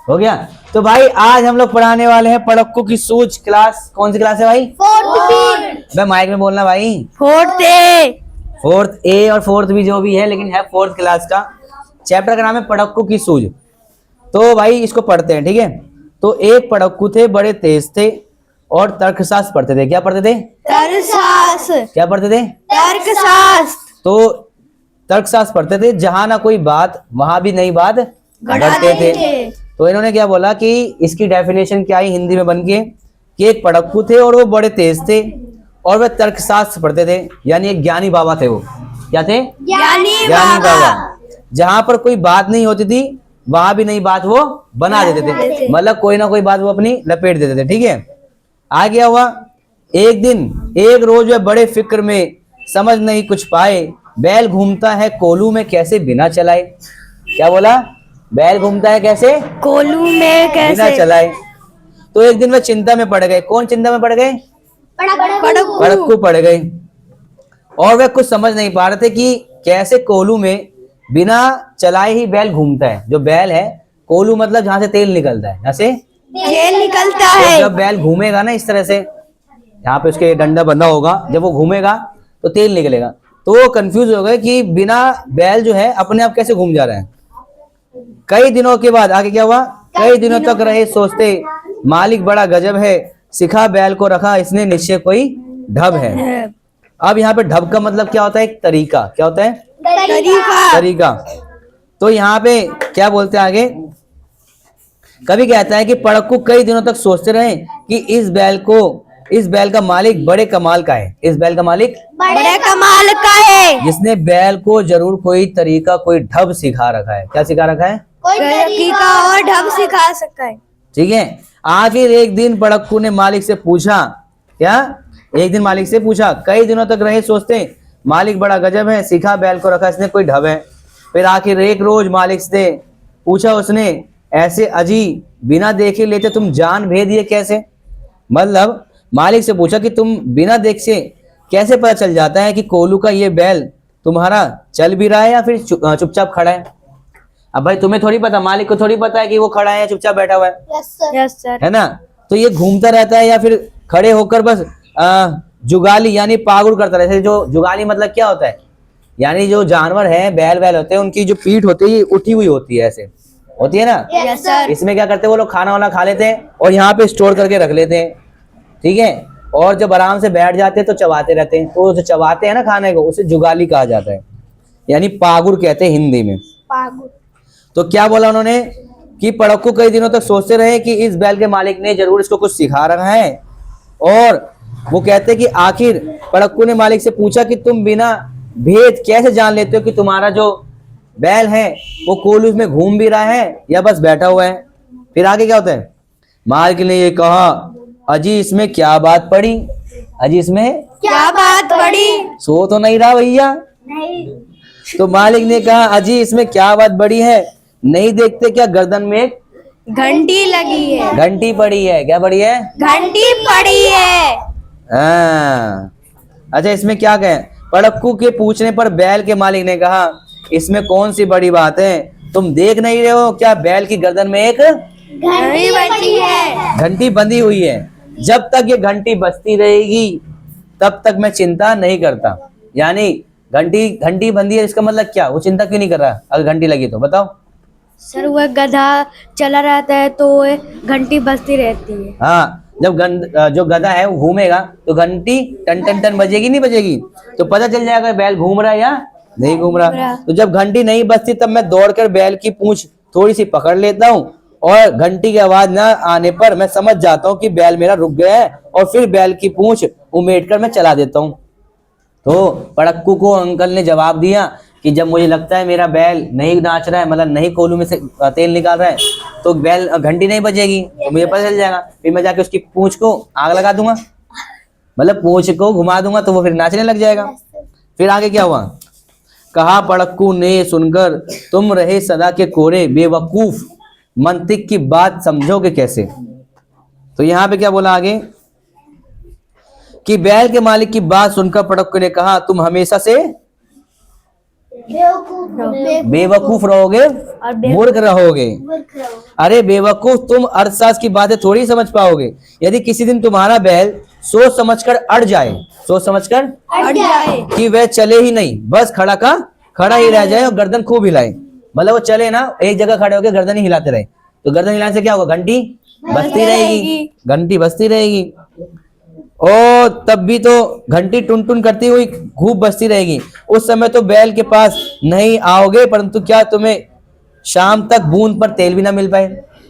हो गया। तो भाई आज हम लोग पढ़ाने वाले हैं पड़क्कू की सूझ। क्लास कौन सी क्लास है भाई? भाई माइक में बोलना भाई। फोर्थ ए। फोर्थ ए और फोर्थ भी जो भी है, लेकिन है फोर्थ क्लास का। चैप्टर का नाम है पड़क्कू की सूझ। तो भाई इसको पढ़ते हैं, ठीक है। तो एक पड़क्कू थे, बड़े तेज थे और तर्कशास्त्र पढ़ते थे। क्या पढ़ते थे? तर्कशास्त्र। क्या पढ़ते थे? तर्कशास्त्र। तो तर्कशास्त्र पढ़ते थे। जहां ना कोई बात वहां भी नई बात घड़ते थे। तो इन्होंने क्या बोला कि इसकी डेफिनेशन क्या आई हिंदी में बनके कि एक पड़क्कू थे और वो बड़े तेज थे और वे तर्कशास्त्र पढ़ते थे, यानी एक ज्ञानी बाबा थे वो। क्या थे? ज्ञानी बाबा। जहां पर कोई बात नहीं होती थी वहां भी नई बात वो बना देते थे, मतलब कोई ना कोई बात वो अपनी लपेट देते थे, ठीक है। आ गया हुआ एक दिन, एक रोज वे बड़े फिक्र में समझ नहीं कुछ पाए, बैल घूमता है कोलू में कैसे बिना चलाए। क्या बोला? बैल घूमता है कैसे? कोलू में बिना कैसे? चलाए। तो एक दिन वे चिंता में पड़ गए। कौन चिंता में पड़ गए? पड़क्कू पड़ गए। और वे कुछ समझ नहीं पा रहे थे कि कैसे कोलू में बिना चलाए ही बैल घूमता है। जो बैल है, कोलू मतलब जहां से तेल निकलता है, जहां से तेल निकलता तो है। जब बैल घूमेगा ना इस तरह से, यहाँ पे उसके डंडा बंधा होगा, जब वो घूमेगा तो तेल निकलेगा। तो वो कंफ्यूज हो गए कि बिना बैल जो है अपने आप कैसे घूम जा रहा है। कई दिनों के बाद आगे क्या हुआ? कई दिनों तक रहे सोचते, मालिक बड़ा गजब है, सिखा बैल को रखा इसने निश्चय कोई ढब है। अब यहाँ पे ढब का मतलब क्या होता है? एक तरीका। क्या होता है? तरीका। तो यहाँ पे क्या बोलते हैं आगे? कभी कहता है कि पड़क्कू कई दिनों तक सोचते रहे कि इस बैल का मालिक बड़े कमाल का है। इस बैल का मालिक बड़े कमाल का है, जिसने बैल को जरूर कोई तरीका, कोई ढब सिखा रखा है। क्या सिखा रखा है? तरीका और ढब सिखा सकता है। ठीक है। आखिर एक दिन पड़क्कू ने मालिक से पूछा, क्या? एक दिन मालिक से पूछा, कई दिनों तक रहे सोचते, मालिक बड़ा गजब है, सिखा बैल को रखा इसने कोई ढब है। फिर आखिर एक रोज मालिक से पूछा उसने, ऐसे अजी बिना देखे लेते तुम जान भेद ये कैसे? मतलब मालिक से पूछा कि तुम बिना देख से कैसे पता चल जाता है कि कोलू का ये बैल तुम्हारा चल भी रहा है या फिर चुपचाप खड़ा है। अब भाई तुम्हें थोड़ी पता, मालिक को थोड़ी पता है कि वो खड़ा है या चुपचाप बैठा हुआ है। Yes sir. है ना? तो ये घूमता रहता है या फिर खड़े होकर बस जुगाली यानी पागुर करता रहता है। जो जुगाली मतलब क्या होता है? यानी जो जानवर है, बैल होते हैं, उनकी जो पीठ होती है ये उठी हुई होती है, ऐसे होती है ना। Yes sir. इसमें क्या करते हैं वो लोग? खाना वाना खा लेते हैं और यहाँ पे स्टोर करके रख लेते हैं, ठीक है। और जब आराम से बैठ जाते हैं तो चबाते रहते हैं। तो जो चबाते हैं ना खाने को, उसे जुगाली कहा जाता है, यानी पागुर कहते हैं हिंदी में। तो क्या बोला उन्होंने कि पड़क्कू कई दिनों तक सोचते रहे कि इस बैल के मालिक ने जरूर इसको कुछ सिखा रखा है। और वो कहते कि आखिर पड़क्कू ने मालिक से पूछा कि तुम बिना भेद कैसे जान लेते हो कि तुम्हारा जो बैल है वो कोलू में घूम भी रहा है या बस बैठा हुआ है। फिर आगे क्या होता है? मालिक ने ये कहा, अजी इसमें क्या बात पड़ी? अजी इसमें क्या बात पड़ी? सो तो नहीं रहा भैया। तो मालिक ने कहा, अजी इसमें क्या बात बड़ी है? नहीं देखते क्या गर्दन में एक घंटी लगी है। घंटी पड़ी है? क्या पड़ी है? घंटी पड़ी है। हाँ। अच्छा इसमें क्या कहें? पड़क्कू के पूछने पर बैल के मालिक ने कहा, इसमें कौन सी बड़ी बात है? तुम देख नहीं रहे हो क्या बैल की गर्दन में एक घंटी बजी है। घंटी बंधी हुई है। जब तक ये घंटी बजती रहेगी तब तक मैं चिंता नहीं करता। यानी घंटी बंधी है, इसका मतलब क्या? वो चिंता क्यों नहीं कर रहा अगर घंटी लगी तो? बताओ। सर वह गधा चला रहता है तो घंटी बजती रहती है। हाँ, जब जो गधा है वो घूमेगा तो घंटी टन टन टन बजेगी, नहीं बजेगी? तो पता चल जाएगा बैल घूम रहा है या नहीं घूम रहा। तो जब घंटी नहीं बजती तब मैं दौड़कर बैल की पूंछ थोड़ी सी पकड़ लेता हूँ और घंटी की आवाज न आने पर मैं समझ जाता हूँ कि बैल मेरा रुक गया है और फिर बैल की पूंछ उमेट कर मैं चला देता हूँ। तो पड़क्कू को अंकल ने जवाब दिया कि जब मुझे लगता है मेरा बैल नहीं नाच रहा है, मतलब नहीं कोलू में से तेल निकाल रहा है, तो बैल घंटी नहीं बजेगी तो मुझे पता चल जाएगा। फिर मैं जाके उसकी पूंछ को आग लगा दूंगा, मतलब पूंछ को घुमा दूंगा तो वो फिर नाचने लग जाएगा। फिर आगे क्या हुआ? कहा पड़क्कू ने सुनकर, तुम रहे सदा के कोरे बेवकूफ, मंतिक की बात समझोगे कैसे? तो यहाँ पे क्या बोला आगे कि बैल के मालिक की बात सुनकर पड़क्कू ने कहा, तुम हमेशा से बेवकूफ रहोगे, मूर्ख रहोगे। अरे बेवकूफ, तुम अर्थशास्त्र की बातें थोड़ी समझ पाओगे। यदि किसी दिन तुम्हारा बैल सोच समझकर अड़ जाए, सोच समझकर कि वह चले ही नहीं, बस खड़ा ही रह जाए और गर्दन खूब हिलाए, मतलब वो चले ना, एक जगह खड़े होकर गर्दन ही हिलाते रहे, तो गर्दन हिलाने से क्या होगा? घंटी बजती रहेगी, घंटी बजती रहेगी। ओ तब भी तो घंटी टुन टुन करती हुई खूब बजती रहेगी। उस समय तो बैल के पास नहीं आओगे, परंतु क्या तुम्हें शाम तक बूंद पर तेल भी ना मिल पाए?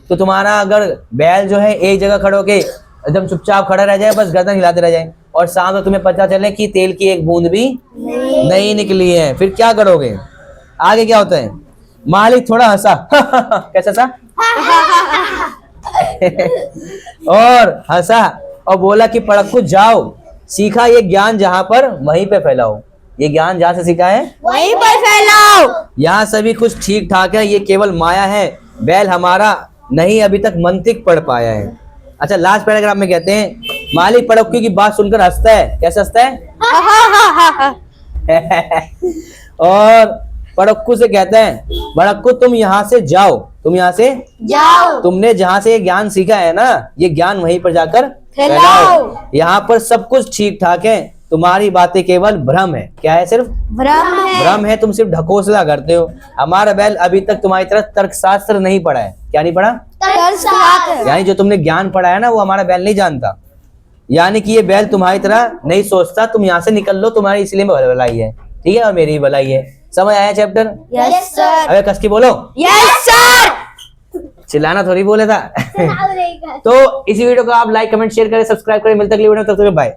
तो तुम्हारा अगर बैल जो है एक जगह खड़े होके एकदम चुपचाप खड़ा रह जाए, बस गर्दन हिलाते रह जाए, और शाम को तुम्हें पता चले कि तेल की एक बूंद भी नहीं निकली है, फिर क्या करोगे? आगे क्या होता है? मालिक थोड़ा हंसा कैसा सा और हंसा और बोला कि पड़क्कू जाओ, सीखा ये ज्ञान जहां पर वहीं पे फैलाओ। ये ज्ञान जहां से सीखा है वहीं पर फैलाओ। यहाँ सभी कुछ ठीक ठाक है, ये केवल माया है, बैल हमारा नहीं अभी तक मंतिक पढ़ पाया है। अच्छा, लास्ट पैराग्राफ में कहते हैं मालिक पड़क्कू की बात सुनकर हंसता है। कैसे हंसता है? और पड़क्कू से कहता है पड़क्कू तुम यहाँ से जाओ, तुम यहाँ से जाओ, तुमने जहाँ से ये ज्ञान सीखा है ना, ये ज्ञान वहीं पर जाकर फैलाओ। फैलाओ। यहाँ पर सब कुछ ठीक ठाक है, तुम्हारी बातें केवल भ्रम है। क्या है? सिर्फ भ्रम है, तुम सिर्फ ढकोसला करते हो। हमारा बैल अभी तक तुम्हारी तरह तर्कशास्त्र नहीं पढ़ा है। क्या नहीं पढ़ा? यानी जो तुमने ज्ञान पढ़ा है ना, वो हमारा बैल नहीं जानता। यानी कि ये बैल तुम्हारी तरह नहीं सोचता। तुम यहाँ से निकल लो, तुम्हारी इसलिए भलाई है, ठीक है, और मेरी भी भलाई है। समझ आया चैप्टर? Yes sir. अबे कस की बोलो, यस सर। चिल्लाना थोड़ी बोले था। तो इसी वीडियो को आप लाइक कमेंट शेयर करें, सब्सक्राइब करें। मिलते अगली वीडियो में, तब तक बाय।